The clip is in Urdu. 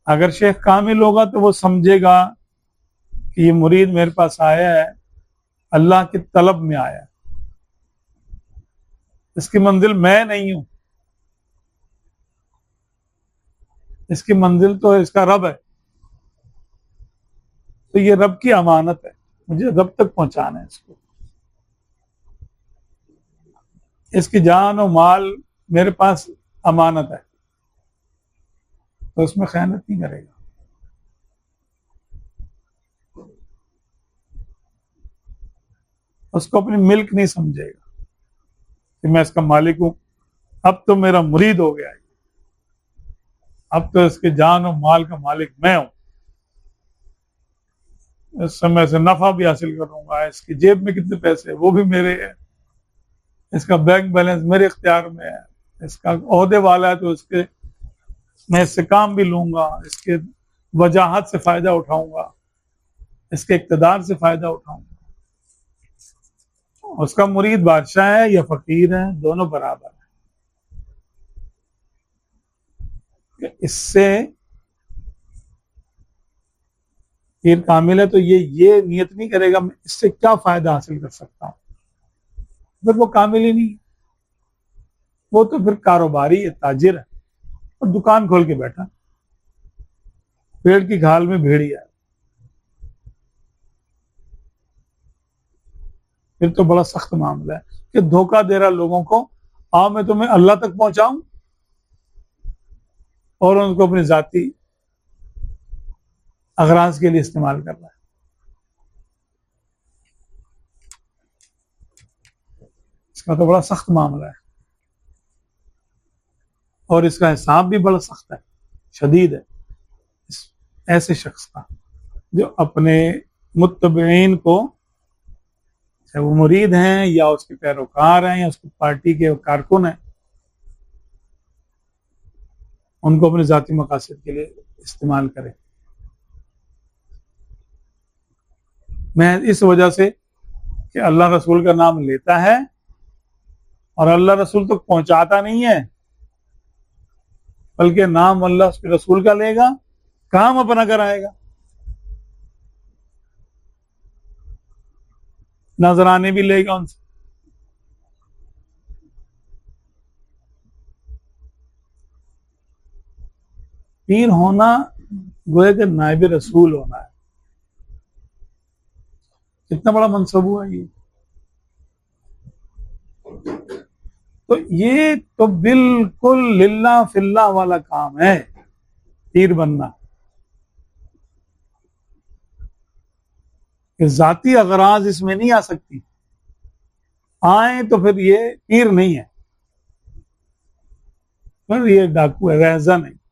اگر شیخ کامل ہوگا تو وہ سمجھے گا کہ یہ مرید میرے پاس آیا ہے اللہ کی طلب میں آیا ہے، اس کی منزل میں نہیں ہوں، اس کی منزل تو اس کا رب ہے، تو یہ رب کی امانت ہے، مجھے رب تک پہنچانا ہے اس کو، اس کی جان و مال میرے پاس امانت ہے، تو اس میں خیانت نہیں کرے گا۔ اس کو اپنی ملک نہیں سمجھے گا کہ میں اس کا مالک ہوں، اب تو میرا مرید ہو گیا ہے، اب تو اس کے جان و مال کا مالک میں ہوں، اس سے میں سے نفع بھی حاصل کروں گا، اس کی جیب میں کتنے پیسے وہ بھی میرے ہیں، اس کا بینک بیلنس میرے اختیار میں ہے، اس کا عہدے والا ہے تو میں اس سے کام بھی لوں گا، اس کے وجاہت سے فائدہ اٹھاؤں گا، اس کے اقتدار سے فائدہ اٹھاؤں گا۔ اس کا مرید بادشاہ ہے یا فقیر ہے، دونوں برابر ہیں۔ اس سے پیر کامل ہے تو یہ نیت نہیں کرے گا میں اس سے کیا فائدہ حاصل کر سکتا ہوں، پھر وہ کامل ہی نہیں، وہ تو پھر کاروباری ہے، تاجر ہے، اور دکان کھول کے بیٹھا، پیڑ کی کھال میں بھیڑیا ہے، پھر تو بڑا سخت معاملہ ہے کہ دھوکہ دے رہا لوگوں کو، میں تمہیں اللہ تک پہنچاؤں، اور ان کو اپنی ذاتی اغراض کے لیے استعمال کر رہا ہے۔ اس کا تو بڑا سخت معاملہ ہے، اور اس کا حساب بھی بڑا سخت ہے، شدید ہے اس ایسے شخص کا جو اپنے متبعین کو، چاہے وہ مرید ہیں یا اس کے پیروکار ہیں یا اس کی پارٹی کے کارکن ہیں، ان کو اپنے ذاتی مقاصد کے لیے استعمال کرے۔ میں اس وجہ سے کہ اللہ رسول کا نام لیتا ہے اور اللہ رسول تک پہنچاتا نہیں ہے، بلکہ نام اللہ اس کے رسول کا لے گا، کام اپنا کرائے گا، نذرانے بھی لے گا ان سے۔ پیر ہونا گویا کہ نائب رسول ہونا ہے، کتنا بڑا منصب ہوا یہ، تو یہ تو بالکل للہ فی اللہ والا کام ہے پیر بننا، کہ ذاتی اغراض اس میں نہیں آ سکتی، آئیں تو پھر یہ پیر نہیں ہے، پھر یہ ڈاکو ہے، ریزن ہے۔